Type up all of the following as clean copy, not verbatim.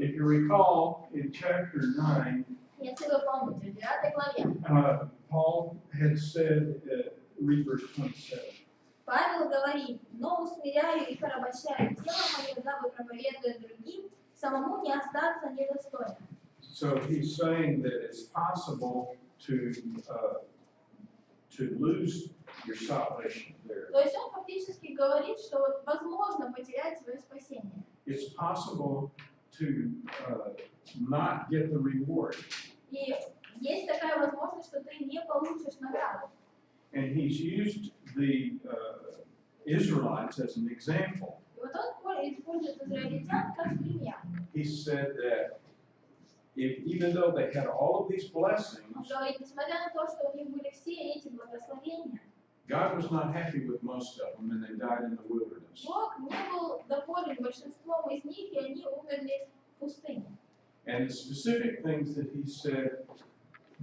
if you recall, in chapter 9, Если вы помните, в 9 главе Paul had said, read verse 27. Павел говорит: «Но усмиряю и порабощаю тело мое, дабы, проповедуя другим, самому не остаться недостойным». So he's saying that it's possible to lose your salvation there. То есть он фактически говорит, что вот возможно потерять свое спасение. It's possible to not get the reward. И есть такая возможность, что ты не получишь награду. And he's used the Israelites as an example. И вот он использует израильтян как пример. He said that even though they had all of these Он blessings, говорит, несмотря на то, что у них были все эти благословения, God was not happy with most of them, and they died in the wilderness. Бог не был доволен большинством из них, и они умерли в пустыне. And the specific things that he said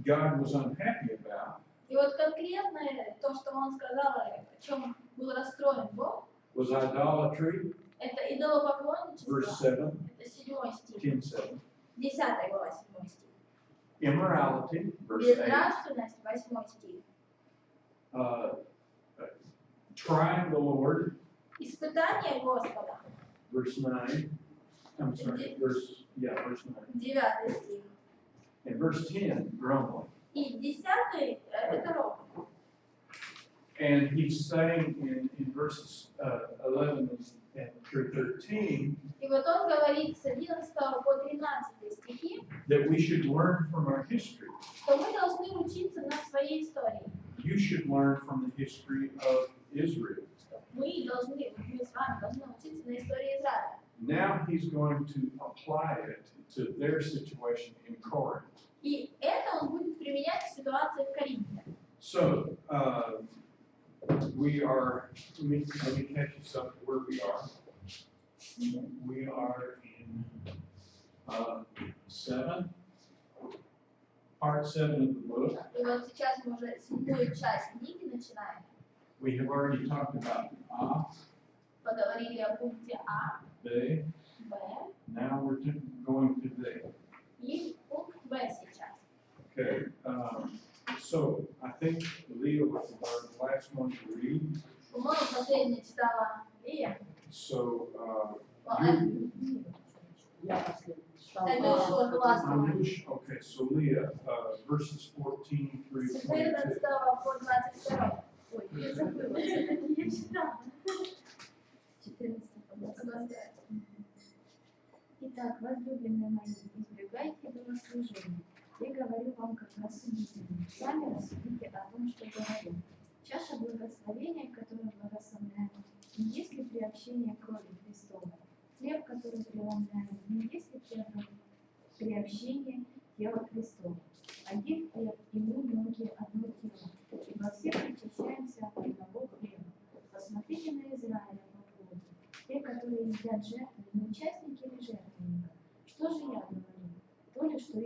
God was unhappy about И вот конкретно то, что он сказал, о чем был расстроен Бог, was idolatry, это идолопоклонничество, verse 7, это 7 стих, 10:7, 10 глава, 7 стих. immorality, verse 8, Безнравственность, 8 стих. trying the Lord, Испытание Господа, verse 9. I'm sorry, verse 9. 9 стих. And verse 10, grumbling. И 10 это ропот. And he's saying in verses 11 and through 13 И вот он говорит с 11 по 13 стихи, that we should learn from our history. что мы должны учиться на своей истории. You should learn from the history of Israel. Мы с вами должны учиться на истории Израиля. Now he's going to apply it to their situation in Corinth. И это он будет применять в ситуации в Коринфе. So we are. Let me catch us up where we are. We are in 7, part 7 of the book. И вот сейчас мы уже 7-ю часть книги начинаем. We have already talked about Поговорили о пункте А, they. Б Now we're going to they. и пункт Б сейчас. Okay. So I think Leah was the last one to read. По-моему, последняя читала Лия. So Это классно. okay. So Leah, verses 14 through 22. 14 по 22. Ой, я забыла. Я читала. 14 по 22. Итак, возлюбленные мои, избегайте богослужения. Я говорю вам как рассудительным. Сами рассудите о том, что говорю. Чаша благословения, которую благословляем, не есть ли приобщение крови Христовой? Хлеб, который преломляем, не есть ли приобщение тела Христова? Один хлеб, и мы многие одно тело, и во всех причащаемся от одного хлеба. Посмотрите на Израиля по плоти. Те, которые едят жертвы, не участники ли жертвенника? Что же я говорю? То ли, что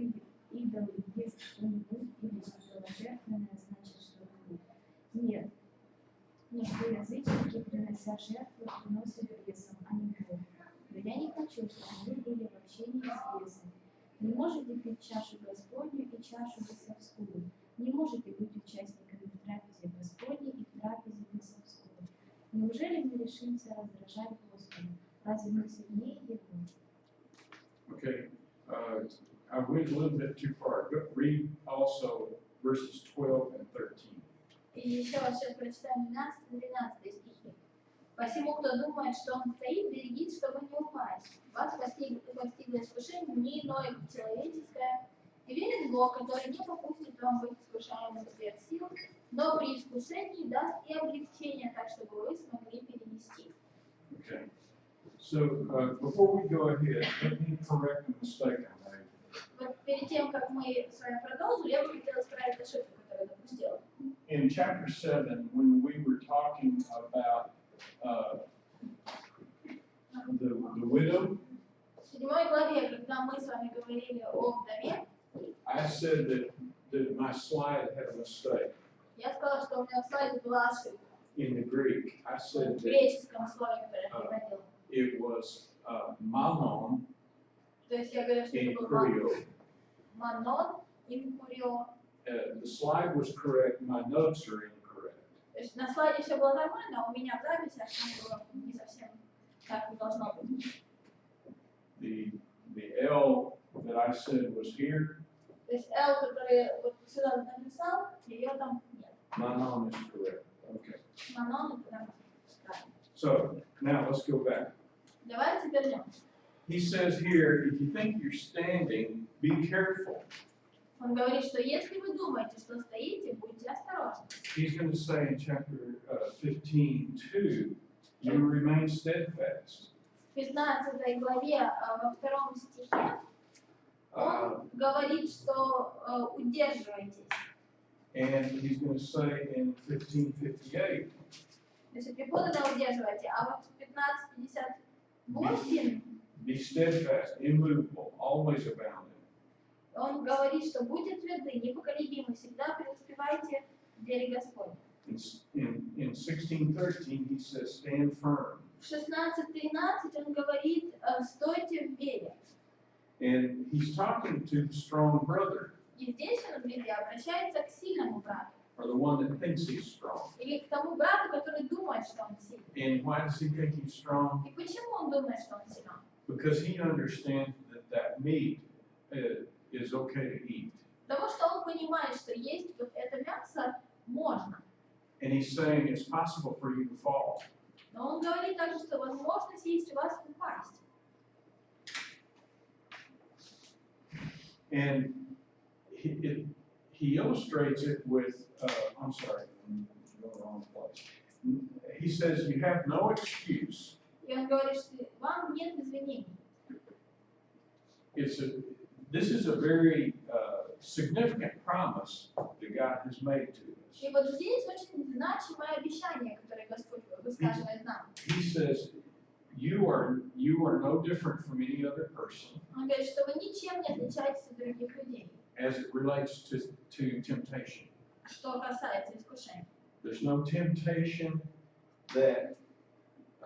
идол есть что-нибудь, или что жертвенное значит что-нибудь? Нет. Но что язычники, принося жертву, приносят бесам, а не Богу. Но я не хочу, чтобы вы были в общении с бесами. Не можете пить чашу Господню и чашу бесовскую. Не можете быть участниками в трапезе Господней и в трапезе бесовской. Неужели мы решимся раздражать Господа? Разве мы сильнее Его? Okay. I went a little bit too far. But read also verses 12 and 13. И еще раз сейчас прочитаем 12-13 стихи. Посему, кто думает, что он стоит, берегит, чтобы не упасть. Вас постигло искушение не иное, как человеческое. И верит Бог, который не попустит вам быть искушаемым сверх сил, но при искушении даст и облегчение, так чтобы вы смогли перенести. Okay. So before we go ahead, let me correct a mistake I made. Вот перед тем, как мы с вами продолжим, я бы хотела исправить ошибку, которую я допустила. In chapter 7, when we were talking about the widow, В 7 главе, когда мы с вами говорили о вдове, I said that my slide had a mistake. я сказала, что у меня в слайде была ошибка. In the Greek, I said В that греческом слове, которое я приводила. it was malon, То есть я говорю, что это был incurio. манон, инкурио. The slide was correct, my notes are incorrect. То есть на слайде все было нормально, а у меня в записи оно было не совсем так, как должно быть. The L that I said was here, То есть L, который вот сюда написал, ее там нет. manon is correct. Okay. Манон это нормально. So now let's go back. Давайте вернемся. He says here, if you think you're standing, be careful. Он говорит, что если вы думаете, что стоите, будьте осторожны. He's going to say in chapter 15:2, you remain steadfast. В 15 главе, во 2 стихе, он говорит, что удерживайтесь. And he's going to say in 15:58, Значит, преподано удерживайте, а вот в 15:58 be steadfast, immovable, always abounding. он говорит, что будьте тверды, непоколебимы, всегда преуспевайте в деле Господня. In 16:13, he says, stand firm. В 16:13 он говорит, стойте в вере. And he's talking to the strong brother, И здесь он, друзья, обращается к сильному брату. or the one that thinks he's strong. Или к тому брату, который думает, что он сильный. And why does he think he's strong? И почему он думает, что он силен? Because he understands that meat is okay to eat. Потому что он понимает, что есть вот это мясо можно. And he's saying it's possible for you to fall. Но он говорит также, что возможность есть у вас упасть. And he illustrates it with, I'm sorry, I'm going the wrong place. He says you have no excuse. И он говорит, что вам нет извинений. This is a very significant promise that God has made to us. И вот здесь очень значимое обещание, которое Господь высказывает нам. He says you are no different from any other person Он говорит, что вы ничем не отличаетесь от других людей, as it relates to temptation. что касается искушений. There's no temptation that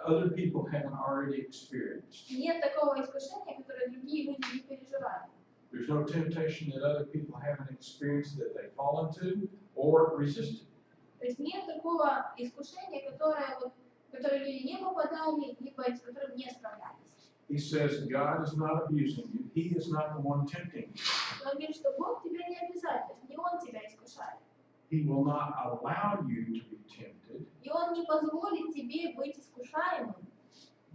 other people haven't already experienced. Нет такого искушения, которое другие люди не переживают. There's no temptation that other people haven't experienced that they fall into or resisted. То есть нет такого искушения, которое люди не попадали, либо с которым не справлялись. He says God is not abusing you. He is not the one tempting you. Он говорит, что Бог тебя не обязательно, то есть не Он тебя искушает. He will not allow you to be tempted. И Он не позволит тебе быть искушаемым.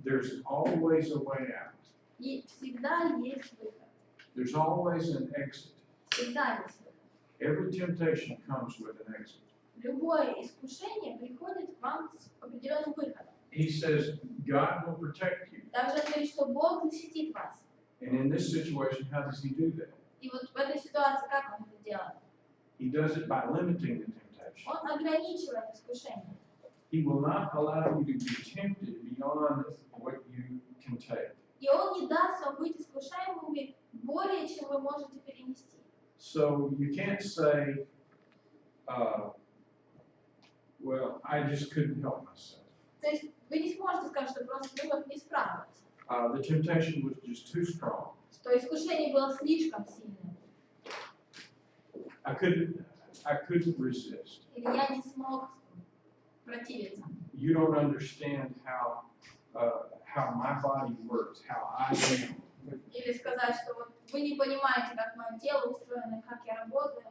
There's always a way out. И всегда есть выход. There's always an exit. Всегда есть выход. Every temptation comes with an exit. Любое искушение приходит к вам с определенным выходом. He says God will protect you. Также он говорит, что Бог защитит вас. And in this situation, how does he do that? И вот в этой ситуации как он это делает? He does it by limiting the temptation. Он ограничивает искушение. He will not allow you to be tempted beyond what you can take. И Он не даст вам быть искушаемыми более, чем вы можете перенести. So you can't say, well, I just couldn't help myself. То есть вы не сможете сказать, что просто вы не справились. The temptation was just too strong. Что искушение было слишком сильным. I couldn't resist. Или я не смог противиться. You don't understand how my body works, how I am. Или сказать, что вот вы не понимаете, как мое тело устроено, как я работаю.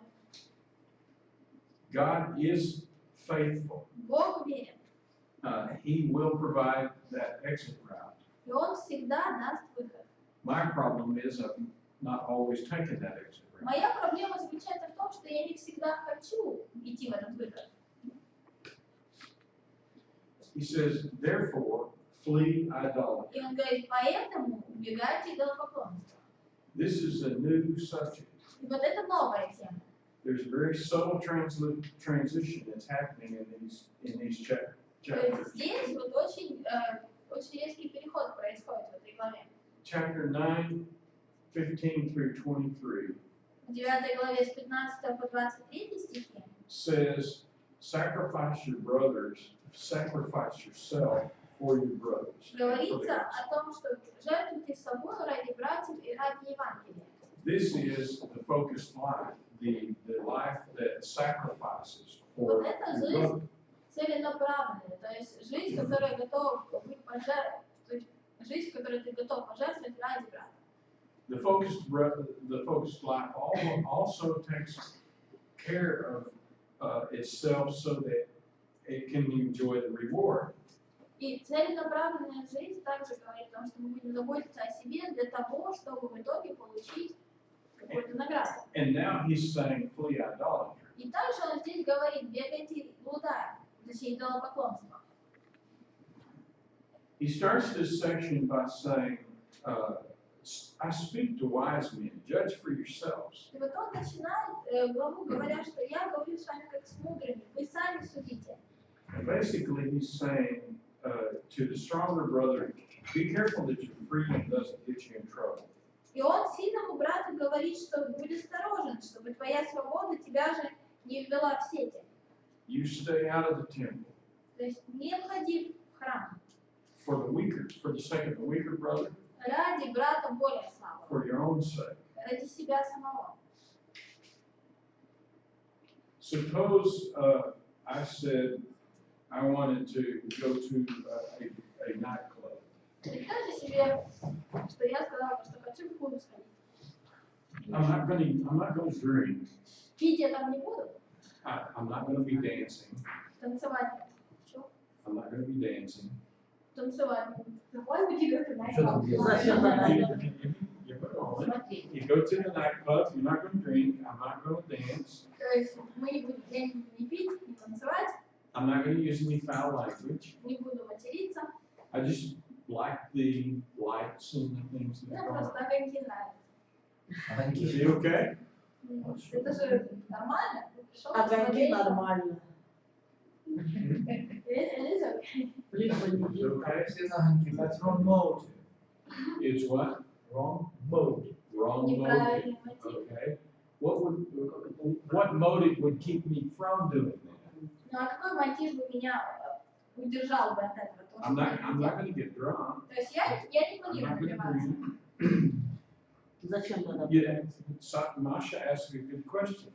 God is faithful. Бог верен. He will provide that exit route. И Он всегда даст выход. My problem is I've not always taken that exit route. Моя проблема заключается в том, что я не всегда хочу идти в этот выход. He says, therefore, flee idolatry. И Он говорит, поэтому убегайте идолопоклонства. This is a new subject. И вот это новая тема. There's a very subtle transition that's happening in these chapters. То есть здесь вот очень резкий переход происходит в этой главе. Chapter 9, 15 through 23 В 9 главе с 15 по 23 стихи says, sacrifice your brothers, sacrifice yourself for your brothers. Говорится о том, что жертвуйте собой ради братьев и ради Евангелия. This is the focused life, the life that sacrifices for Вот это your жизнь brother. целенаправленная, то есть жизнь, которая готова быть пожертвовать, то есть жизнь, которую ты готов пожертвовать ради брата. The focused life also takes care of itself so that it can enjoy the reward. И целенаправленная жизнь также говорит о том, что мы будем заботиться о себе для того, чтобы в итоге получить какую-то награду. And now he's saying, flee idolatry. И также он здесь говорит, бегайте блуда, точнее, идолопоклонство. He starts this section by saying, I speak to wise men, judge for yourselves. И вот он начинает главу, говоря, что я говорю с вами как с мудрыми, вы сами судите. And basically he's saying to the stronger brother, be careful that your freedom doesn't get you in trouble. И он сильному брату говорит, что будь осторожен, чтобы твоя свобода тебя же не ввела в сети. You stay out of the temple. То есть не входи в храм For the sake of the weaker brother, ради брата более слабого, for your own sake. ради себя самого. Suppose I said I wanted to go to a nightclub. Представьте себе, что я сказала, что хочу в клуб сходить. I'm not going to drink. Пить я там не буду, I'm not going to be dancing. танцевать не хочу. I'm not going to be dancing. Танцевать не буду. Why would you go to Что там nightclub? делать? You put on it. You go to the nightclub. You're not going to drink. I'm not going to dance. То есть мы не будем не пить, не танцевать, I'm not going to use any foul language. не буду материться. I just like the lights and the things that Я are просто going огоньки нравятся. on. Is it okay? Это же нормально. Ты пришел Огоньки нормально. It is okay. Лишь бы не It's делать. okay. Все на огоньки. That's wrong motive. It's what? Wrong mode. Wrong motive. Неправильный мотив. Okay. What motive would keep me from doing that? Ну а какой мотив бы меня удержал бы от этого? То, I'm что я not не going to get drunk. То есть я не I'm планирую not going to напиваться. drink. Зачем надо Yeah. пытаться? Masha asked a good question.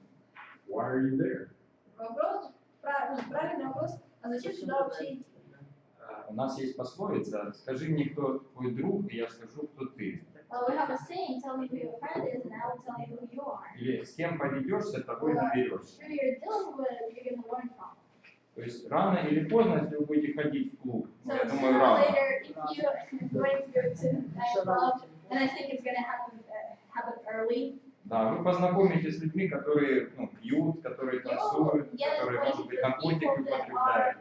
Why are you there? Вопрос, правильный вопрос, а зачем сюда вообще идти? У нас есть пословица: скажи мне, кто твой друг, и я скажу, кто ты. Well, we have a saying, tell me who your friend is, and I will tell you who you are. Или с кем поведешься, того и наберешься. Who you're dealing with, you're going to learn from. То есть рано или поздно, если вы будете ходить в клуб, So я sooner думаю, or рано, later, if you're going to go to nightclub, and I think it's going to happen early, да, вы познакомитесь с людьми, которые пьют, которые танцуют, которые, может быть, наркотики употребляют.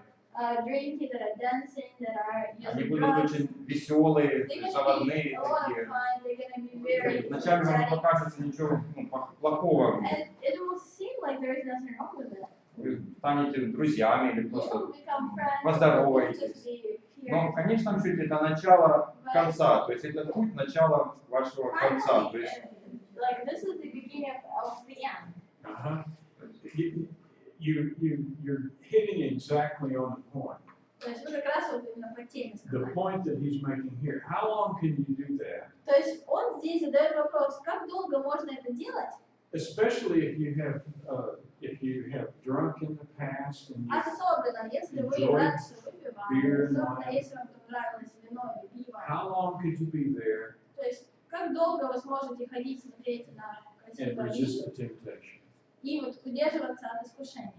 drinking, that are dancing, that are Они using будут drugs. очень веселые, They're going to заводные be a lot of такие. fun, they're going to be very Вначале вам не energetic. покажется ничего плохого. And it will seem like there is nothing wrong with it. Вы станете друзьями или You просто will become friends, поздороваетесь. just be Но в here. конечном счете это начало конца, то есть это путь начала вашего конца. То есть Like this is the beginning of the end. Uh-huh. You're hitting exactly on the point. То есть вы как раз вот именно по теме The сказали. point that he's making here. How long can you do that? То есть он здесь задает вопрос, как долго можно это делать, Especially if you have drunk in the past and you, особенно если вы Enjoy раньше beer выпивали, and особенно wine. если вам понравилось вино или пиво. how long could you be there То есть как долго вы сможете ходить, смотреть на and красивое resist the видео temptation? и вот удерживаться от искушения.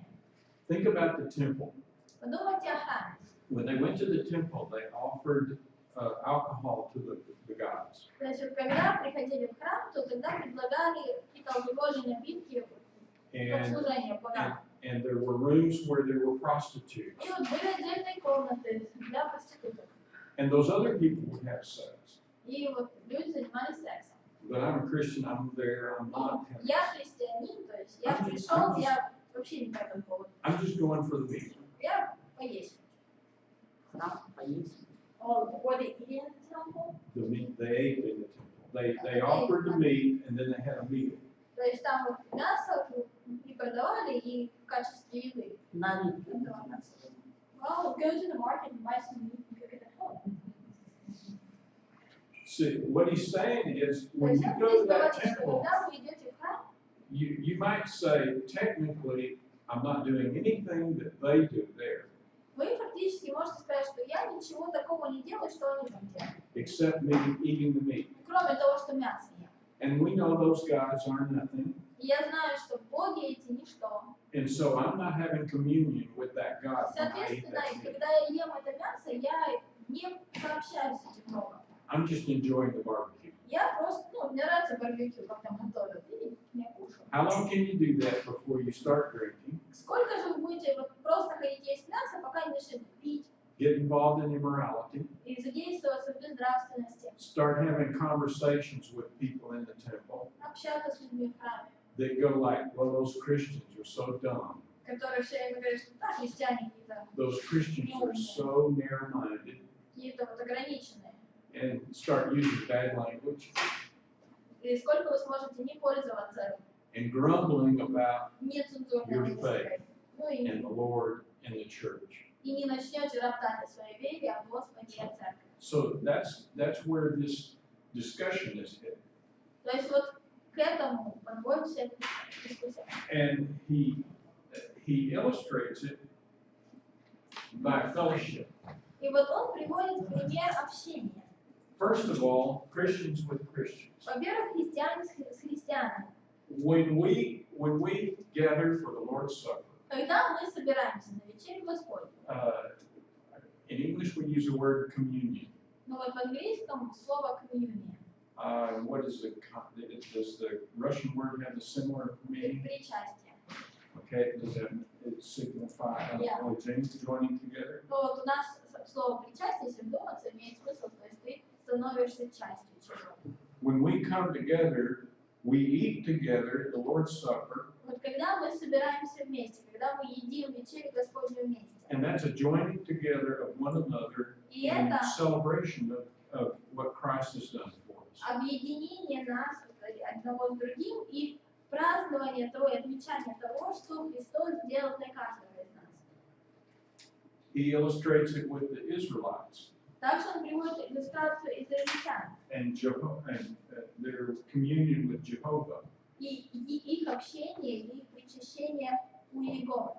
Think about the temple. Подумайте о храме. When they went to the temple, they offered alcohol to the gods. То есть вот когда приходили в храм, то тогда предлагали какие-то алкогольные напитки под And, служение богам. and there were rooms where there were prostitutes. И вот были отдельные комнаты для проституток. And those other people would have sex. И вот люди занимались сексом. But I'm a Christian, I'm there, I'm not having Я sex. христианин, то есть я пришел, я вообще не по этому поводу. I'm just going for the meat. Я поесть. Храм поесть. What they eat in the temple. The meat they ate in the temple. They offered the meat and then they had a meal. То есть там вот мясо и продавали и в качестве еды. На рынке. Well, go to the market and buy some meat and cook it at See, what he's saying is, То when есть you он go здесь to that говорит, что temple, когда вы идете в храм, you might say, technically, I'm not doing anything that they do there, вы фактически можете сказать, что я ничего такого не делаю, что они там делают. except me eating the meat. Кроме того, что мясо ем. And we know those gods are nothing. И я знаю, что боги эти ничто. And so I'm not having communion with that God when I eat Соответственно, that и meat. когда я ем это мясо, я не сообщаюсь с этим богом. I'm just enjoying the barbecue. Я просто, мне нравится барбекю, как там готовят, и я кушаю. How long can you do that before you start drinking, Сколько же вы будете вот просто ходить есть мясо, пока не начнете пить get involved in immorality, и задействоваться в безнравственности, start having conversations with people in the temple общаться с людьми в храме, that go like, well, those Christians are so dumb. которые все время говорят, что да, христиане какие-то Those Christians are so narrow-minded, вот ограниченные. and start using bad language И сколько вы сможете не пользоваться and grumbling about нецензурной Your языкой. and the Lord and the church. И не начнете роптать о своей вере, о Господе и о церкви. So that's where this discussion is headed. То есть вот к этому подводит вся эта дискуссия. And he illustrates it by fellowship. И вот он приводит пример общения. First of all, Christians with Christians. Во-первых, христиане с христианами. When we gather for the Lord's Supper, Когда мы собираемся на вечерю Господню, in English we use the word communion. ну вот в английском слово communion, What is does the Russian word have a similar meaning? причастие. Okay, does it signify joining together? Но вот у нас слово причастие, если вдуматься, имеет смысл, то есть ты становишься частью чего-то. When we come together, we eat together the Lord's Supper, Вот когда мы собираемся вместе, когда мы едим вечерю Господню вместе, and that's a joining together of one another и in это celebration of what Christ has done for us. объединение нас одного с другим и празднование того и отмечание того, что Христос сделал для каждого из нас. He illustrates it with the Israelites Также он приводит иллюстрацию израильтян and their communion with Jehovah. и их общение, и их причащение у Иеговы.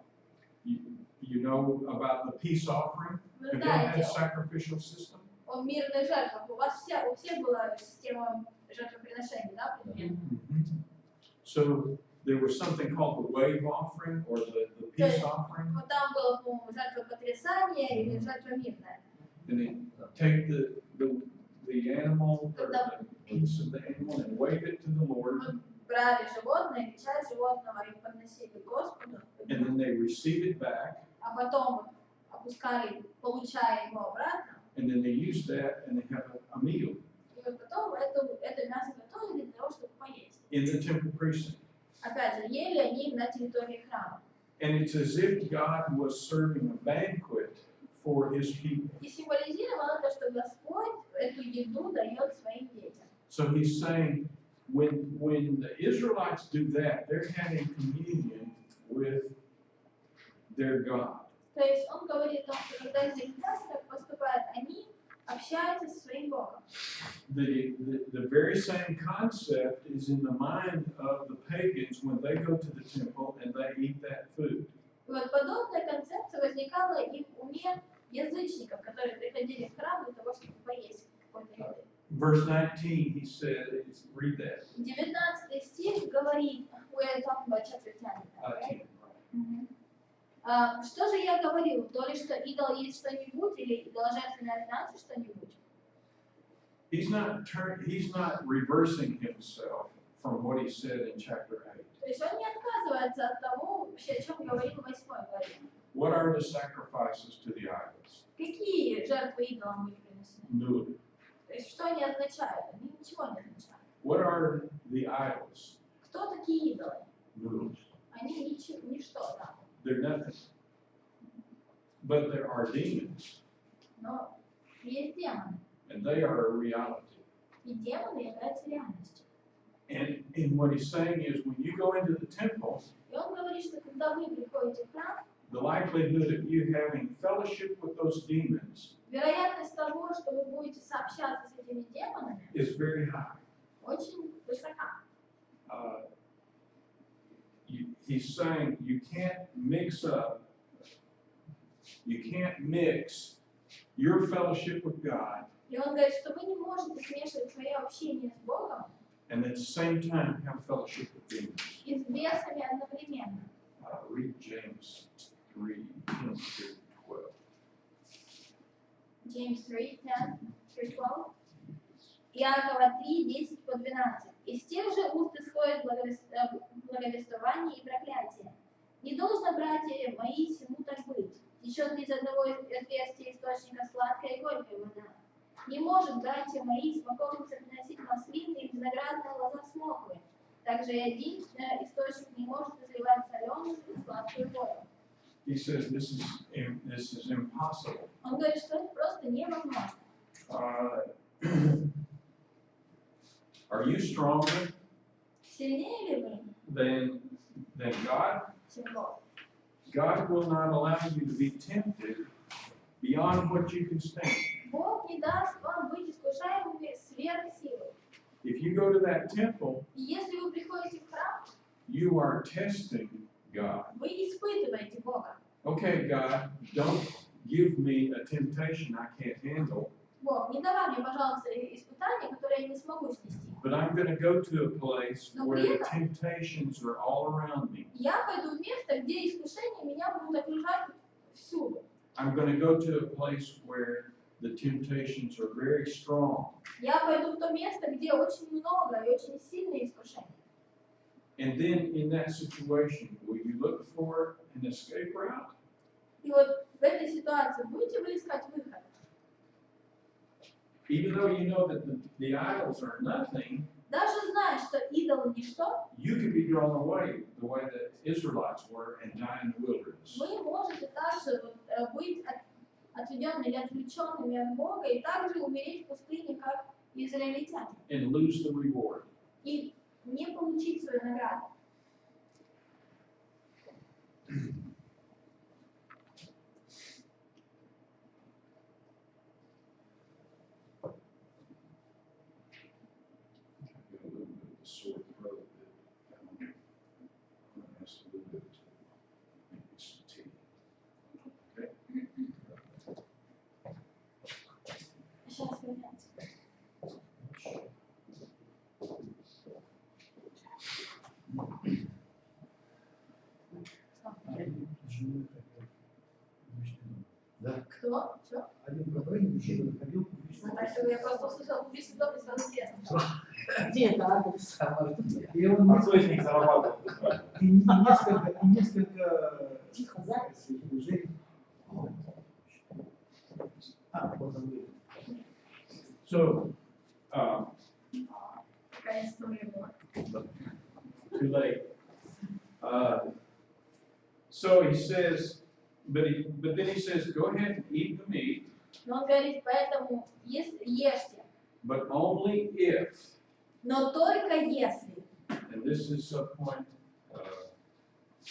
You know about the peace offering? Вы Have you had a знаете sacrificial system? о мирных жертвах. У всех была система жертвоприношений, да, примерно? So there was something called the wave offering or the peace offering. Вот там было, по-моему, жертва потрясания или жертва мирная. And they take the animal or the piece of the animal and wave it to the Lord, Мы брали животное, и часть животного и подносили к Господу, and then they receive it back, а потом опускали, получая его обратно, and then they use that and they have a meal и вот потом это мясо готовили для того, чтобы поесть. in the temple precinct. Опять же, ели они на территории храма. And it's as if God was serving a banquet for his people. И символизировало это, что Господь эту еду дает своим детям. So he's saying, when the Israelites do that, they're having communion with their God. То есть он говорит о том, что когда израильтяне так поступают, они общаются со своим Богом. The very same concept is in the mind of the pagans when they go to the temple and they eat that food. И вот подобная концепция возникала и в уме язычников, которые приходили в храм для того, чтобы поесть какой-то еды. Verse 19, he said, read that. 19 стих говорит, we're talking about chapter 10, right? Что же я говорил? То ли что идол есть что-нибудь, или долженственно значит что-нибудь? He's not reversing himself from what he said in chapter 8. То есть он не отказывается от того, вообще, о чем говорил в 8 главе. What are the sacrifices to the idols? Какие жертвы идолам были принесены? None. То есть что они означают? Они ничего не означают. What are the idols? Кто такие идолы? None. Они ничто, да. They're nothing. But there are demons, Но есть демоны. and they are a reality. И демоны являются реальностью. And what he's saying is, when you go into the temple, И он говорит, что когда вы приходите в храм, the likelihood of you having fellowship with those demons вероятность того, что вы будете сообщаться с этими демонами is very high. очень высока. He's saying you can't mix your fellowship with God И он говорит, что вы не можете смешивать свое общение с Богом and at the same time have fellowship with demons. и с бесами одновременно. Read James 3, 10 through 12. James 3, 10 through 12. Иакова 3, 10 по 12. Из тех же уст исходит благовествование и проклятие. Не должно, братья мои, сему так быть. Течет из одного отверстия источника сладкая и горькая вода. Не может, братья мои, смоковница приносить маслины и виноградная лоза смоквы. Также и один источник не может изливать соленую и сладкую воду. He says this is impossible. Он говорит, что это просто невозможно. Are you stronger Сильнее ли вы, than God? чем Бог? God will not allow you to be tempted beyond what you can stand. Бог не даст вам быть искушаемыми сверх силы. If you go to that temple, И если вы приходите в храм, you are testing God. вы испытываете Бога. Okay, God, don't give me a temptation I can't handle, Бог, не давай мне, пожалуйста, испытания, которые я не смогу снести. but I'm going to go to a place where the temptations are all around me. Я пойду в место, где искушения меня будут окружать всюду. I'm going to go to a place where the temptations are very strong. Я пойду в то место, где очень много и очень сильные искушения. And then in that situation, will you look for an escape route? И вот в этой ситуации будете вы искать выход? Even though you know that the idols are nothing, Даже зная, что идолы ничто, you could be drawn away the way the Israelites were and die in the wilderness. вы можете также быть отведенными или отвлеченными от Бога и также умереть в пустыне, как израильтяне. And lose the reward. И не получить свою награду. Сейчас вернется. Да. Кто? Что? Один проповедник мужчина находил Я просто услышал публичный дом и сразу интересно. Где это адрес? и он Подсвечник зарабатывал. и несколько Тихо, запись. служений. Вот он говорит. So, Какая история была? too late. So he says, but then he says, go ahead and eat the meat, Но он говорит, поэтому ешьте, but only if. но только если. And this is a point.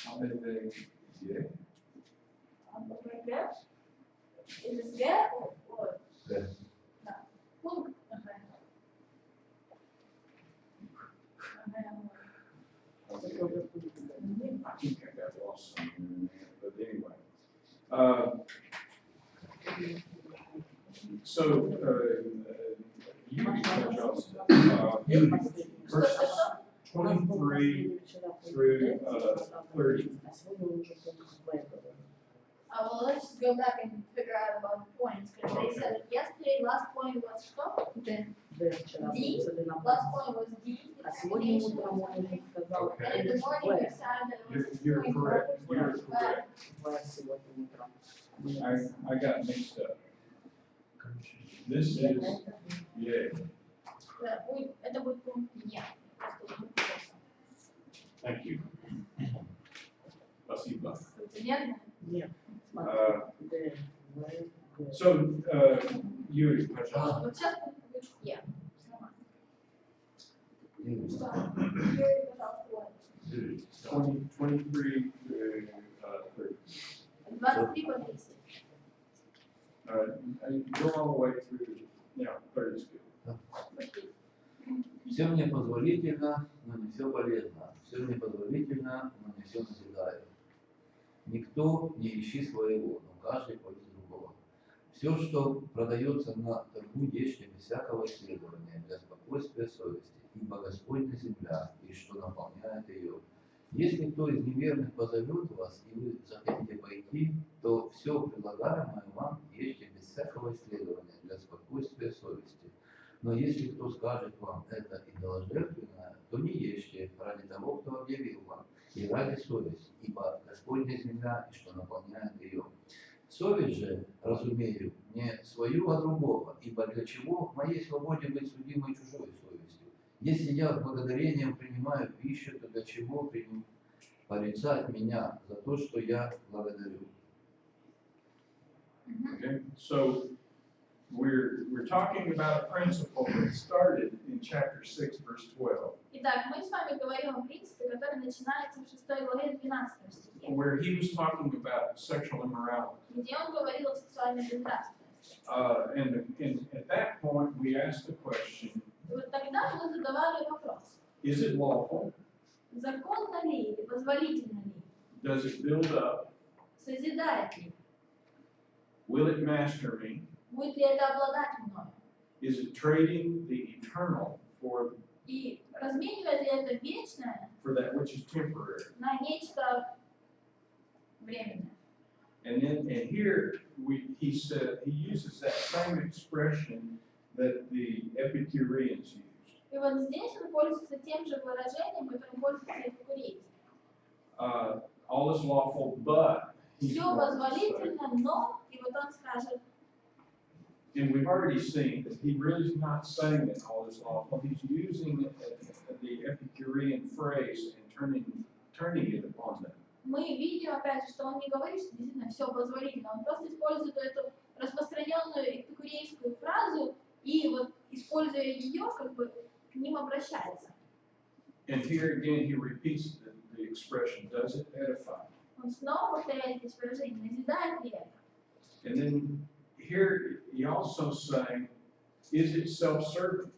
How did they get? Или сверху? Да. Да. Пункт. I think I got lost somewhere in there, but anyway. You verse 23 through 30. Well, let's just go back and figure out about the points, because they said yesterday, last point was что? Last point was D. А сегодня утром он уже сказал, Okay. And in the morning we said that it was You're point correct. one. You're correct. сегодня утром. I got mixed up. This is yeah. Это будет пункт Е. Thank you. Спасибо. Понятно? Нет. So, Юрий, пожалуйста. Вот сейчас будет Е. Что? Юрий. Юрий, пожалуйста, 23 through 30. 23 по 30. Go all the way through, 30 is good. Все мне позволительно, но не все полезно. Все мне позволительно, но не все назидает. Никто не ищи своего, но каждый пойдет другого. Все, что продается на торгу, ешьте без всякого исследования, для спокойствия совести, ибо Господня земля, и что наполняет ее. Если кто из неверных позовет вас, и вы захотите пойти, то все предлагаемое вам ешьте без всякого исследования, для спокойствия совести. Но если кто скажет вам это идоложертвенное, то не ешьте ради того, кто объявил вам, и ради совести, ибо Господня земля, и что наполняет ее. Совесть же, разумею, не свою, а другого, ибо для чего в моей свободе быть судимой чужой совестью? Если я благодарением принимаю пищу, то для чего порицать меня за то, что я благодарю? Okay, so we're talking about a principle that started in chapter 6, verse 12, Итак, мы с вами говорим о принципе, который начинается в 6 главе 12 стихе, where he was talking about sexual immorality. где он говорил о сексуальной безнравственности. And at that point, we asked the question, И вот тогда мы задавали вопрос, is it lawful? законно ли или позволительно ли, Does it build up? созидает ли, Will it master me? будет ли это обладать мною, Is it trading the eternal for и разменивает ли это вечное that which is temporary? на нечто временное. And here he uses that same expression that the Epicureans used. И вот здесь он пользуется тем же выражением, которым пользуются эпикурейцы. All is lawful, but he's Все going to say- позволительно, но, и вот он скажет, And we've already seen that he really is not saying that all is lawful. He's using the Epicurean phrase and turning it upon them. мы видим опять же, что он не говорит, что действительно все позволительно, он просто использует эту распространенную эпикурейскую фразу и вот, используя ее, как бы к ним обращается. And here again, he repeats the expression, does it edify? Он снова повторяет здесь выражение, назидает ли это? And then here he also saying, is it self-serving?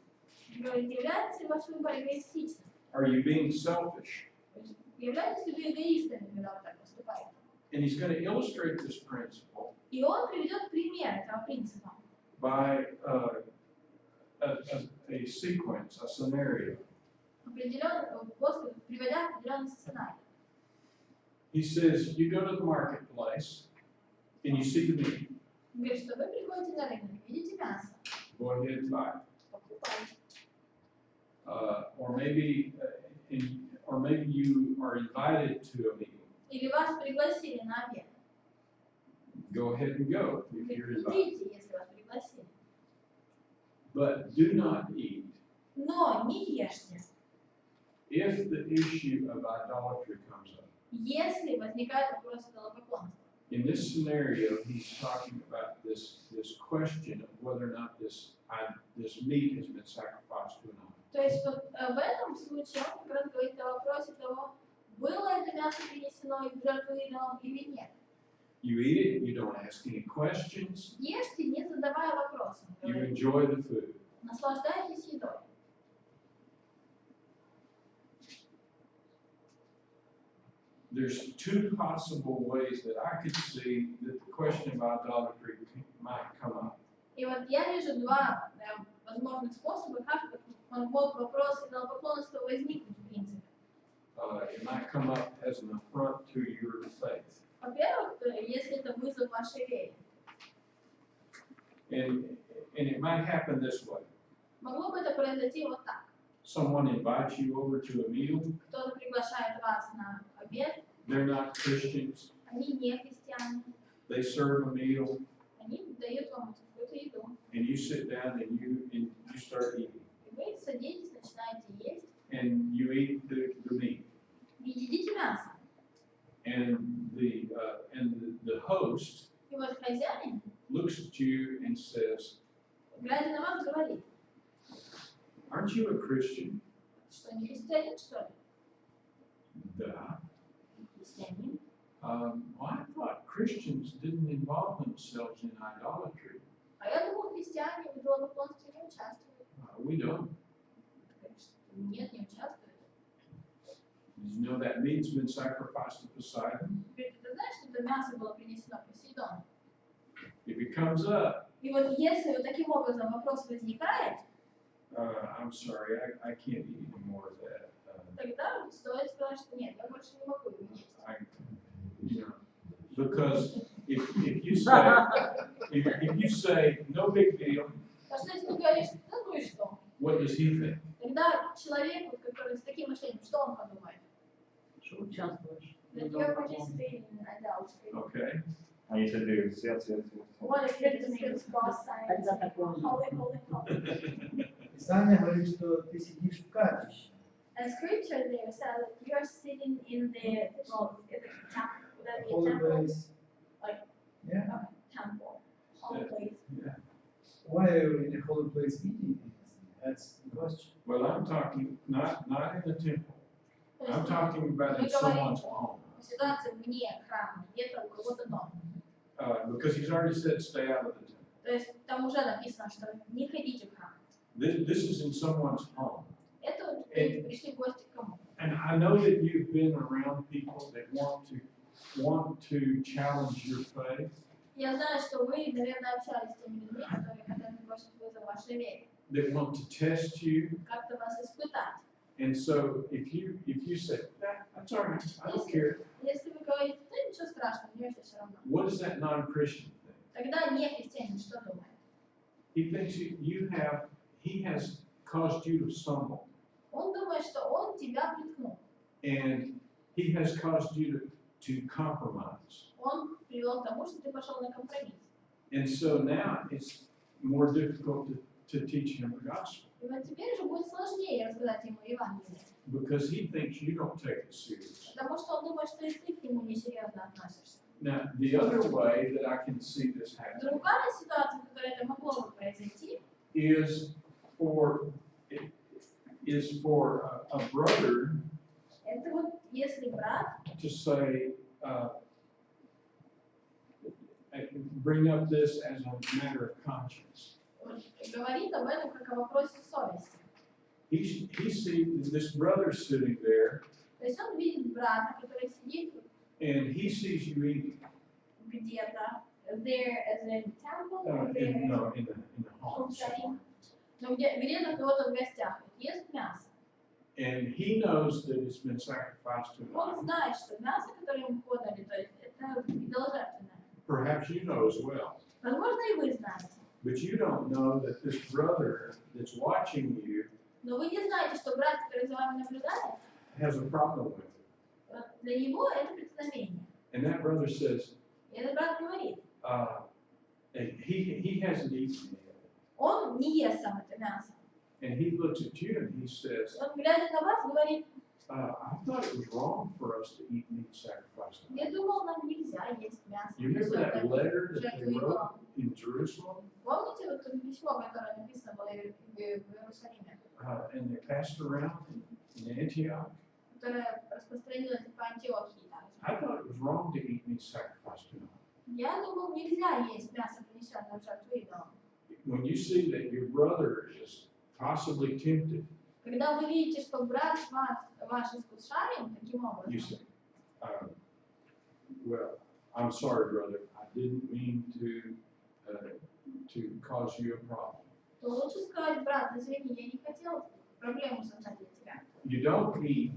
Говорит, является ли ваш выбор эгоистичным? Are you being selfish? То есть, являетесь ли вы эгоистами, когда вы так поступаете? And he's going to illustrate this principle И он приведет пример этого принципа by a sequence, a scenario. приводя определенный сценарий. He says, you go to the marketplace and you see the meat. Он говорит, что вы приходите на рынок, видите мясо, Go ahead and buy it. покупайте. Or maybe you are invited to a meal. Или вас пригласили на обед. Go ahead and go if you're invited. Идите, если вас пригласили. But do not eat Но не ешьте, if the issue of idolatry comes up. если возникает вопрос идолопоклонства. In this scenario, he's talking about this question of whether or not this meat has been sacrificed to an idol. То есть вот в этом случае он как раз говорит о вопросе того, было это мясо принесено в жертву идолам или нет. You eat it, you don't ask any questions, Ешьте, не задавая вопросов. you Говорит, enjoy the food. наслаждайтесь едой. There's two possible ways that I could see that the question of idolatry might come up. И вот я вижу два возможных способа, как мог вопрос идолопоклонства возникнуть в принципе. It might come up as an affront to your faith. Во-первых, если это вызов вашей вере. And it might happen this way. Могло бы это произойти вот так. Someone invites you over to a meal. Кто-то приглашает вас на обед, They're not Christians. они не христиане, They serve a meal, они дают вам какую-то еду. and you sit down and you start eating. И вы садитесь, начинаете есть, And you eat the meat. и едите мясо. And the host И вот хозяин, looks at you and says, глядя на вас, говорит, aren't you a Christian? что не христианин, что ли? Да. Христианин. Well, I thought Christians didn't involve themselves in idolatry. А я думал, христиане в идолопоклонстве не участвуют. We don't. Нет, не участвует. Did you know that meat's been sacrificed to Poseidon? Теперь ты знаешь, что это мясо было принесено Посейдону? If it comes up, И вот если вот таким образом вопрос возникает, I'm sorry, I can't eat any more of that. тогда стоит сказать, что нет, я больше не могу его есть. Because if you say no big deal, А что если ты говоришь, ну и что? what does he think? Тогда человек, вот, который с таким мышлением, что он подумает? Что участвуешь? That you're participating in adultery. Okay. А если ты свет. What if you're just makes cross signs? Тогда такое. Holy, holy, holy. Писание говорит, что ты сидишь в капище. And scripture there says that you're sitting in the temple, would that be a Holy temple? place. Like, Yeah. okay, temple, holy place. Why are you in a holy place eating? That's the question. Well, I'm talking not in the temple. То I'm есть talking about in мы говорим someone's home. о ситуации вне храма, где-то у кого-то дома. Because he's already said stay out of the temple. То есть там уже написано, что не ходите в храм. This is in someone's home. Это вот пришли в гости к кому? And I know that you've been around people that want to challenge your faith. Я знаю, что вы, наверное, общались с теми людьми, которые хотят бросить вызов вашей вере, That want to test you. как-то вас испытать. And so if you say, that's all right, I don't care. Если вы говорите, да ничего страшного, мне вообще все равно. What does that non-Christian think? Тогда не христианин что думает? He thinks he has caused you to stumble. Он думает, что он тебя приткнул. And he has caused you to compromise. Он привел к тому, что ты пошел на компромисс. And so now it's more difficult to teach him the gospel. И вот теперь же будет сложнее рассказать ему Евангелие. Because he thinks you don't take it serious. Потому что он думает, что и ты к нему несерьезно относишься. Now, the other way that I can see this happen Другая ситуация, в которой это могло бы произойти, is for a brother это вот если брат to say, bring up this as a matter of conscience. говорит об этом как о вопросе совести. He sees this brother sitting there, То есть он видит брата, который сидит and he sees you eating. где-то, there as in temple, or In there the home. somewhere. Ну, где-то у кого-то в гостях ест мясо. And he knows that it's been sacrificed to Он him. знает, что мясо, которое ему подали, то есть это идоложертвенное. Perhaps you know as well. Возможно, и вы знаете. But you don't know that this brother that's watching you Но вы не знаете, что брат, который за вами наблюдает, has a problem with it. для него это преткновение. And that brother says, И этот брат говорит, he hasn't eaten it. он не ест сам это мясо. And he looks at you and he says, Он, глядя на вас, говорит, I thought it was wrong for us to eat meat sacrificed. я думал, нам нельзя есть мясо. You remember that letter that they Жертву wrote идолам. in Jerusalem? Помните вот это письмо, которое написано было в Иерусалиме, And they passed around in Antioch? которое распространилось по Антиохии также. I thought it was wrong to eat meat sacrificed to him. Я думал, нельзя есть мясо, принесенное в жертву идолам. When you see that your brother is possibly tempted, Когда вы видите, что брат ваш искушаем таким you образом, say, well, I'm sorry, brother, I didn't mean to cause you a problem. то лучше сказать, брат, извини, я не хотел проблему создать для тебя. You don't eat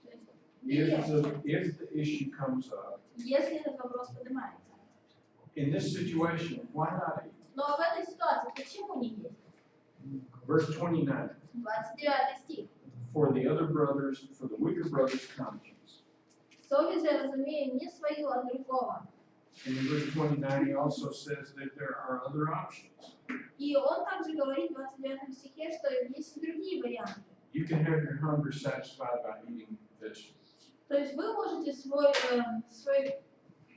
То есть, не ешь, if the issue comes up. если этот вопрос поднимается. In this situation, why not eat? Но в этой ситуации почему не есть? Verse 29, 29 стих. for the other brothers, for the weaker brother's conscience. Совесть же, разумею, не свою, а другого. And in verse 29, he also says that there are other options. И он также говорит в 29 стихе, что есть и другие варианты. You can have your hunger satisfied by eating vegetables. То есть вы можете свой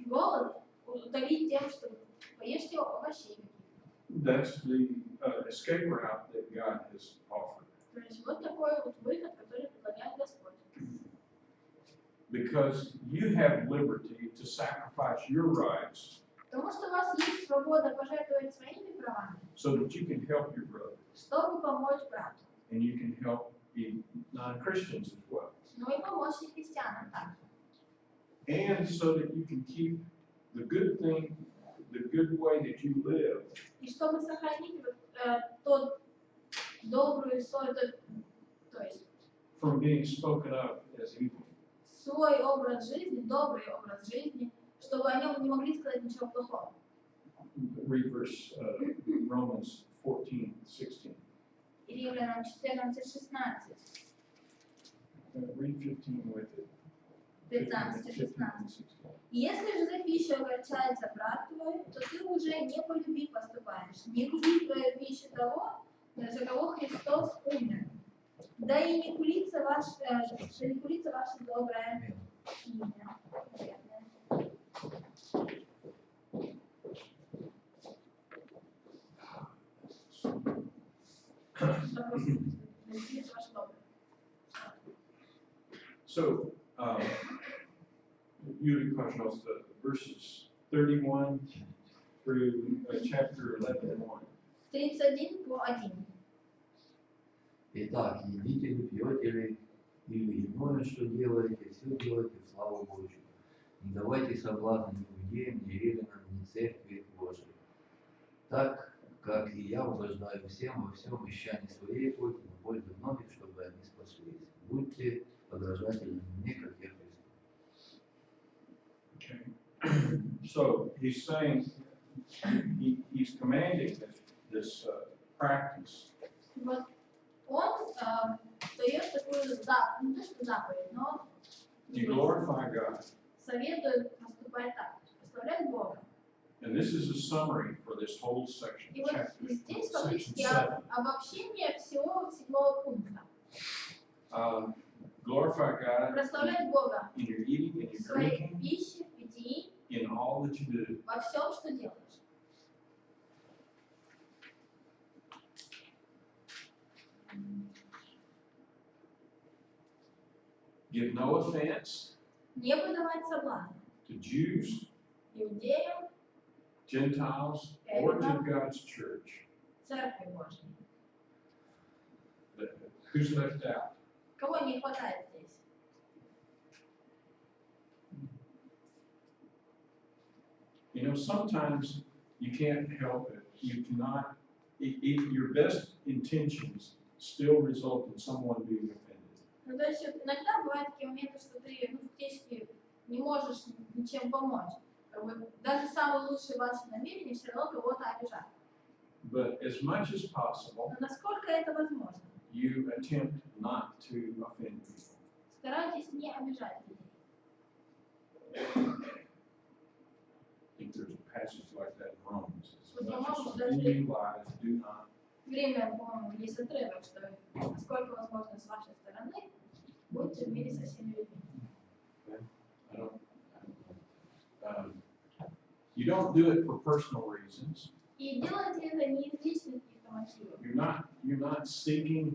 голод утолить тем, что поешьте овощей. That's the escape route that God has offered. То есть вот такой вот выход, который предлагает Господь. Because you have liberty to sacrifice your rights Потому что у вас есть свобода пожертвовать своими правами, so that you can help your brother. чтобы помочь брату. And you can help the non-Christians as well. Но и помочь и христианам также. And so that you can keep the good thing, the good way that you live, И чтобы сохранить тот добрую свой, то есть from being spoken of as evil. свой образ жизни, добрый образ жизни, чтобы о нем не могли сказать ничего плохого. Read verse Romans 14:16. Римлянам 14:16. Read 15 with it. 15:16. Если же за пищу огорчается брат твой, то ты уже не по любви поступаешь. Не губи твою пищу того, за кого Христос умер. Да и не кулится ваше доброе имя. So, you pожалуйста, verses 31 through chapter 11:1. 31 по 1. Итак, едите ли, пьете ли, или иное, что делаете, все делайте в славу Божью. Не давайте соблазна ни иудеям, ни римлянам, ни церкви Божией. Так, как и я угождаю всем во всем, ища не своей пользы, но пользы многих, чтобы они спаслись. Будьте подражательны мне, как я Христу. Okay. So he's saying, he's commanding this practice. Вот он дает такую не то что заповедь, но You glorify God. советует поступать так, прославлять Бога. And this is a summary for this whole section. И вот Chapter, здесь section фактически 7. обобщение всего 7 пункта. Glorify God Прославлять Бога in your eating, in в your своей drinking, пище, в питьи, in all that you do. во всем, что делаешь. Give no offense Не выдавать соблазн to Jews, иудеям, Gentiles, or to God's church. Церкви Божьей. Who's left out? Кого не хватает здесь? You know, sometimes you can't help it. You cannot, your best intentions still result in someone being offended. Ну, то есть вот иногда бывают такие моменты, что ты фактически не можешь ничем помочь. Как бы, даже самые лучшие ваши намерения все равно кого-то обижают. But as much as possible, Но насколько это возможно, you attempt not to offend people. старайтесь не обижать людей. I think there's a passage like that in Romans. Вот, As much по-моему, as даже any lies, do not. в Римлянам, по-моему, есть отрывок, что насколько возможно с вашей стороны, будьте в мире со всеми людьми. You don't do it for personal reasons. И делайте это не из личных каких-то мотивов. You're not seeking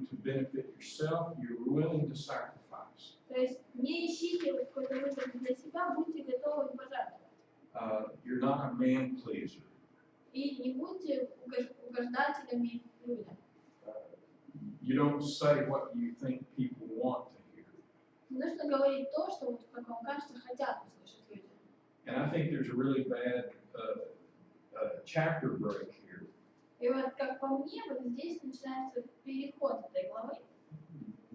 to benefit yourself. You're willing to sacrifice. То есть не ищите какой-то выгод для себя, будьте готовы к пожертвованию. You're not a man pleaser. И не будьте угождателями людям. You don't say what you think people want to hear. Не нужно говорить то, что, вот, как вам кажется, хотят услышать люди. And I think there's a really bad chapter break here. И вот, как по мне, вот здесь начинается переход этой главы.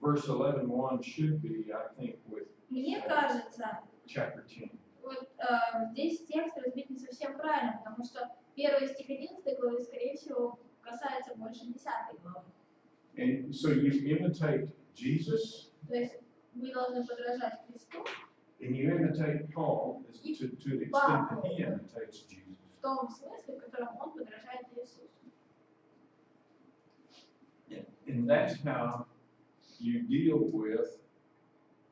Verse 11:1 should be, I think, with Мне кажется, chapter 10. вот здесь текст разбит не совсем правильно, потому что 1 стих 11 главы, скорее всего, касается больше 10 главы. And so you imitate Jesus, То есть вы должны подражать Христу and you imitate Paul to the extent that he imitates Jesus. в том смысле, в котором он подражает Иисусу. And that's how you deal with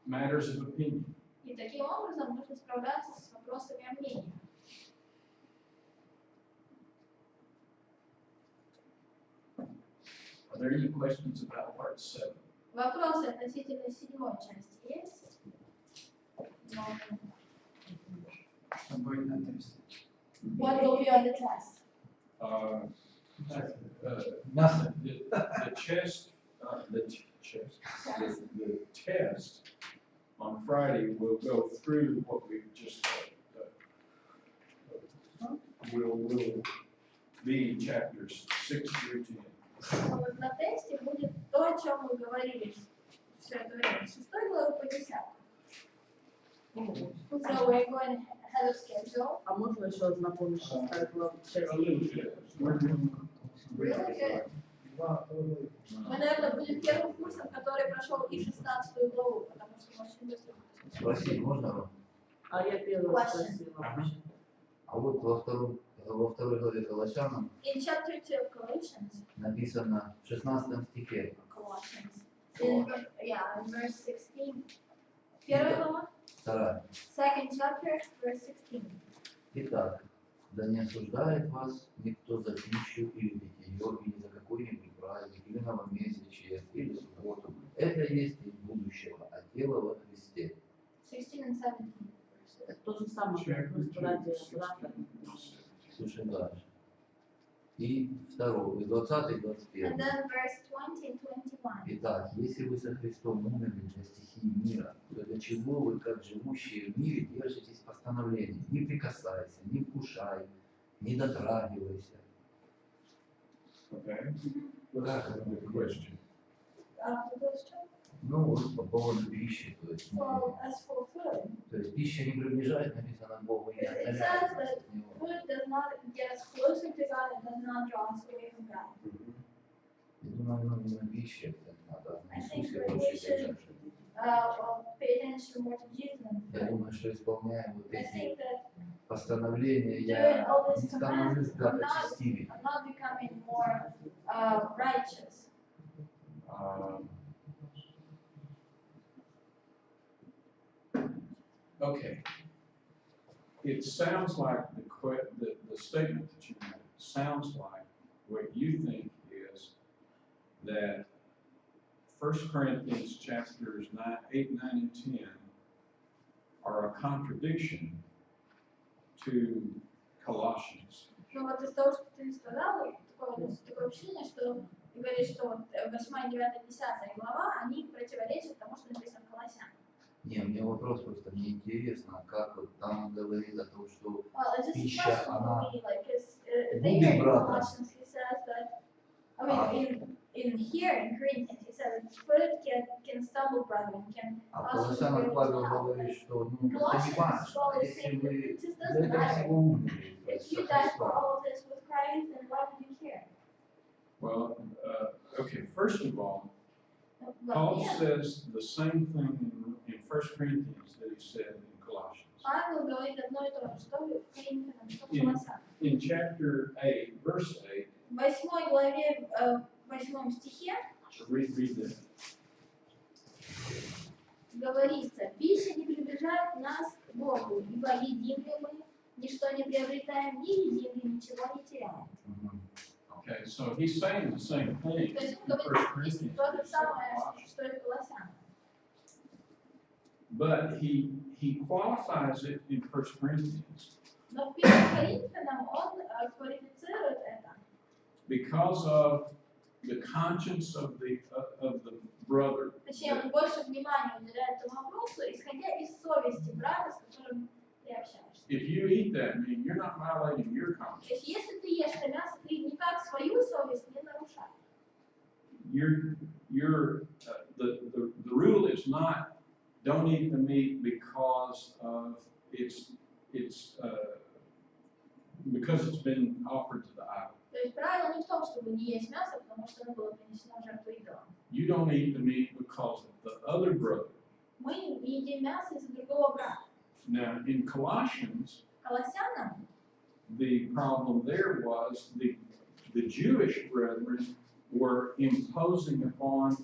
matters of opinion. И таким образом нужно справляться с вопросами о мнении. Are there any questions about part 7? Вопросы относительно 7 части есть? I'm going to test. What will be on the test? Мясо. The test on Friday will go through what we've just will be chapters 6 through 10. Вот на тесте будет то, о чем мы говорили все это время. С 6 главы по 10. So we're going ahead of schedule. А можно еще раз напомнить, что ставила часть? A little bit. We're doing Really good. Мы, наверное, будем первым курсом, который прошел и 16 главу, потому что мы очень быстро. Спросить можно вам? А я первая спросила. А вот во второй главе Колоссянам In chapter 2 of Galatians, написано в 16 стихе. Colossians, in verse 16. Первая глава, Вторая. second chapter, verse 16. Итак, да не осуждает вас никто за пищу или питье, или за какой-нибудь праздник, или новомесячие, или субботу. Это есть из будущего, а тело во Христе. 16 and 17. Это то же самое, просто ради брата. Слушай дальше. И второй, 20 и 21. And then verse 20 and 21. Итак, если вы со Христом умерли для стихии мира, то для чего вы, как живущие в мире, держитесь постановлений? Не прикасайся, не вкушай, не дотрагивайся. Okay. Как это The question. The question? Ну, вот по поводу пищи, то есть, Well, as for food, то есть пища не приближает, написано к Богу, не it says отдаляет that нас от Него. food does not get us closer to God and does not draw us away from God. Я думаю, ну, именно пища, это надо на I think Иисусе we больше should держать. pay attention more to Jesus than Я food. думаю, что исполняя вот I эти think that постановления, doing я all не these становлюсь commands, I'm благочестивее. not becoming more righteous. Okay. It sounds like the statement that you made sounds like what you think is that 1 Corinthians chapters 8, 9, and 10 are a contradiction to Colossians. Ну вот из того, что ты сказал, такое ощущение, что ты говоришь, что вот 8, 9, 10 глава, они противоречат тому, что написано в Колоссянам. Не, мне вопрос просто, мне интересно, как вот там говорит о том, что Well, it's just a пища, question она for me, like, because губит there in брата. Colossians he says that, I mean, in here in Corinthians he says that food can stumble brethren, can А в also Колоссянам be Павел help. говорит, что ну, In это не Colossians, важно, Paul is если saying вы it just для doesn't этого matter. всего умерли, то If есть you со died for Христом. all of this with Christ, then why did you care? Well, okay, first of all, Ну, Paul во-первых, says the same thing in 1 Corinthians that he said in Colossians. Павел говорит одно и то же, что в Коринфянам, что в In, Колоссянам. in chapter 8, verse 8, В 8 главе, в 8 стихе read that. говорится: «Пища не приближает нас к Богу, ибо едим ли мы, ничто не приобретаем, не едим ли, ничего не теряем». Мгм. Okay, so he's saying the same thing То есть in он 1 говорит Corinthians. то же that he said in самое, Colossians. что и в Колоссянам. But he qualifies it in 1 Corinthians Но в 1 Коринфянам он квалифицирует это, because of the conscience of the brother. точнее, он больше внимания уделяет этому вопросу, исходя из совести брата, с которым ты общаешься. If you eat that meat, you're not violating your То conscience. есть, если ты ешь это мясо, ты никак свою совесть не нарушаешь. The rule is not don't eat the meat because of because it's been offered to the idol. То есть правило не в том, чтобы не есть мясо, потому что оно было принесено в жертву идолам. You don't eat the meat because of the other brother. Мы не едим мясо из-за другого брата. Now, in Colossians, Колоссянам the problem there was the Jewish brethren were imposing upon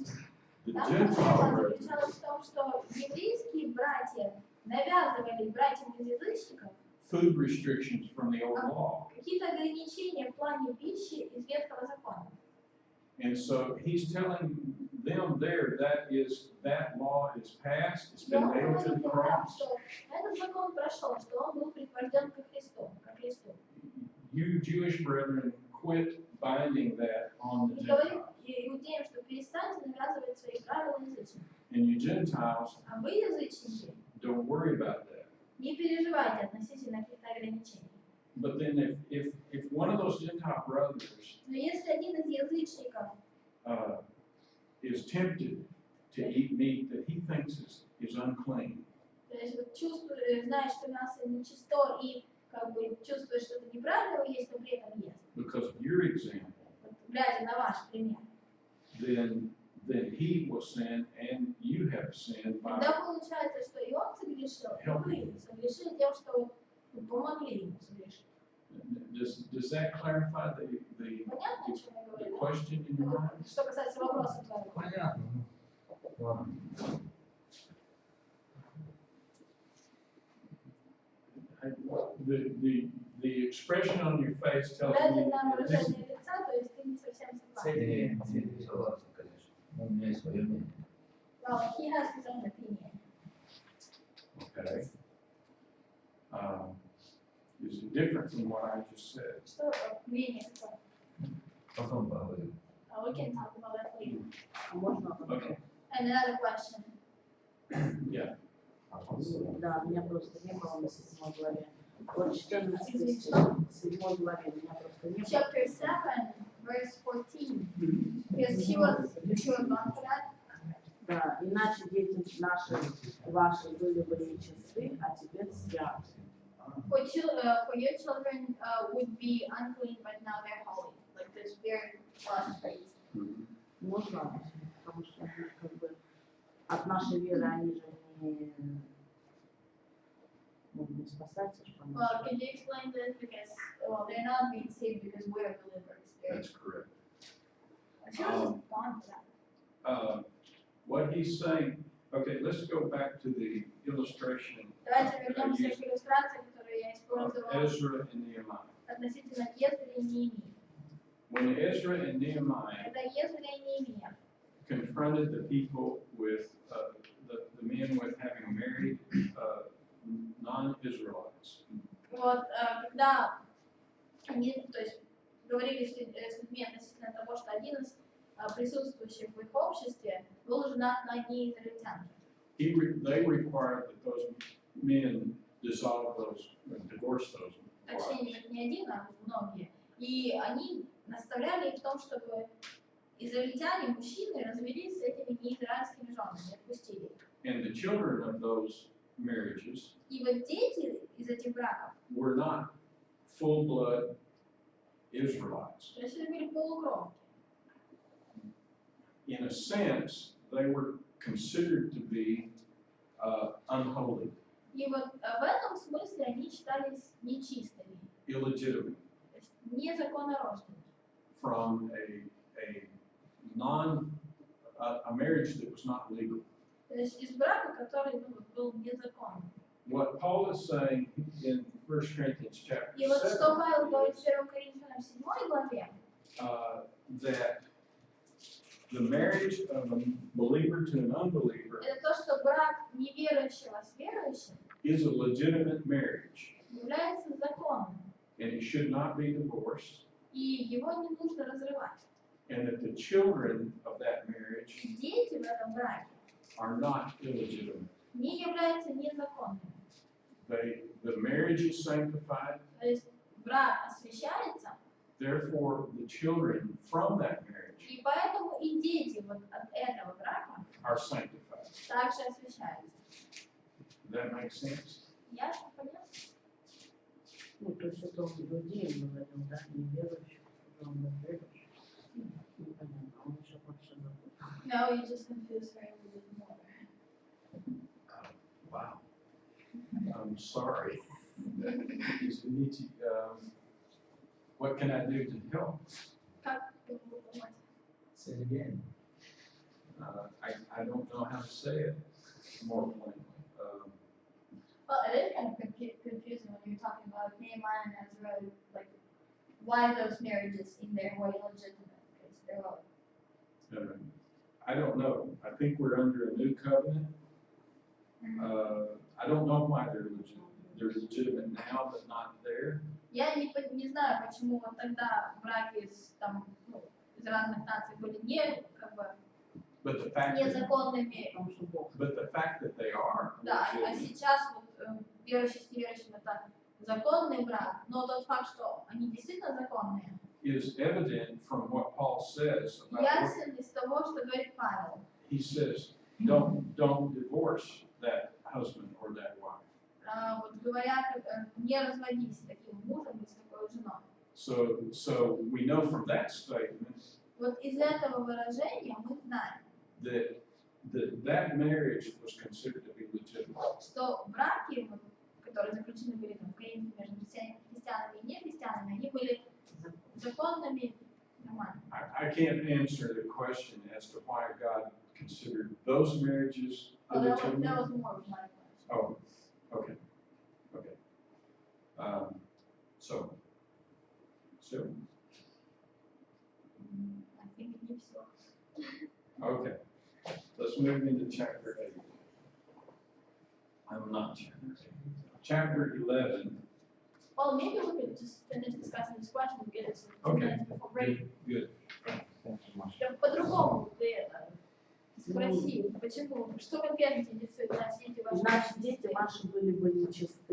the там Gentile проблема brethren заключалась в том, что еврейские братья навязывали братьям из язычников food restrictions from the old law. какие-то ограничения в плане пищи из Ветхого закона. And so he's telling them there that law is passed, it's И been он nailed to говорит the им, cross. что этот закон прошел, что он был припровожден ко Христу. You Jewish brethren quit binding that on the И говорит Gentiles. иудеям, что перестаньте навязывать свои правила язычникам. And you Gentiles, А вы, язычники, don't worry about that. не переживайте относительно каких-то ограничений. But then if one of those Gentile brothers Но если один из язычников is tempted to eat meat that he thinks is unclean, то есть вот чувствует, знает, что мясо нечисто и как бы чувствует, что это неправильно есть, но при этом ест. because of your example, Вот, глядя на ваш пример. then he will sin and you have sinned by Тогда получается, что и он согрешил, и вы согрешили тем, что вы помогли ему согрешить. Does that clarify the Понятно, о чем я говорю? question in your mind? Что касается вопроса твоего. Понятно. Ладно. The expression on your face tells Глядя me на that this, выражение лица, то есть ты не совсем согласен. Не согласен, конечно. Но у меня есть свое мнение. Well, he has his own opinion. okay, is different from what I just said. Что мнение какое? Потом поговорим. We can talk about that later. Можно? Okay, And another question. yeah. Да, меня просто не было на 7 главе. Вот 14 стих, 7 главе меня просто не было. Chapter 7, verse 14. Because he was gone for that. Да, иначе дети наши, ваши были бы нечисты, а теперь святы. For your children would be unclean, but now they're holy. Like this very last phrase. Можно, потому что они как бы от нашей веры они же не спасаются, что они. Well, can you explain this? Because, well, they're not being saved because we're believers. That's correct. She was just gone for that. What he's saying, okay, let's go back to the illustration Давайте вернемся к иллюстрации, которую я of использовала Ezra and Nehemiah. относительно Ездри и Неемии. When Ezra and Nehemiah Когда Ездри и Неемия confronted the people with the men with having married non-Israelites, вот, когда они, то есть, говорили с людьми относительно того, что один из присутствующих в их обществе был женат на неизраильтянке. they required that those men dissolve those, divorce those. Точнее, не один, а многие. И они наставляли их в том, чтобы израильтяне, мужчины, развелись с этими неизраильскими женами, отпустили их. And the children of those marriages И вот дети из этих браков, were not full-blood Israelites. то есть это были полукровки. In a sense, they were considered to be unholy, И вот в этом смысле они считались нечистыми, illegitimate, то есть незаконнорожденными. from a marriage that was not legal. То есть из брака, который был незаконным. What Paul is saying in 1 Corinthians chapter И вот 7, что Павел говорит в 1 Коринфянам 7 главе, that the marriage of a believer to an unbeliever это то, что брак неверующего с верующим is a legitimate marriage, является законным, and it should not be divorced, и его не нужно разрывать. and that the children of that marriage Дети в этом браке are not illegitimate. не являются незаконными. The marriage is sanctified, То есть брак освящается, therefore the children from that marriage и поэтому и дети вот от этого брака are sanctified. также освящаются. Does that make sense? Ясно, понятно? Ну, то есть это он людей говорил, да, неверующих, он верующих. Непонятно, он еще больше запутал. No, you just confuse her a little bit more. Wow. I'm sorry. What can I do to help? Как вы думаете? Say it again. I don't know how to say it more plainly. Well, it is kind of confusing when you're talking about Nehemiah and Ezra, like, why those marriages in there were illegitimate? Because they're all. I don't know. I think we're under a new covenant. I don't know why they're legitimate. They're legitimate now, but not there. Я не знаю, почему вот тогда браки там, ну, из разных наций были не, как бы, But the fact незаконными. that they are Да, а legitimate сейчас вот верующий с неверующим это законный брак, но тот факт, что они действительно законные, is evident from what Paul says about ясен из того, что говорит Павел. he says, don't divorce that husband or that wife. Вот говорят, не разводись с таким мужем и с такой женой. So we know from that statement Вот из этого выражения мы знаем, that marriage was considered to be legitimate. что браки, вот, которые заключены были в Коринфе между христианами и нехристианами, они были законными, нормальными. I can't answer the question as to why God considered those marriages That illegitimate. was more of my question. Oh, okay. So, I think не все. okay. Let's move into chapter 8. I'm not. Chapter 11. Well, maybe we could just finish discussing this question and get it to 2 Okay. minutes before break. Good. Я по-другому ты это спроси, почему, что конкретно интересует нас, дети ваши? Значит, дети ваши были бы нечисты.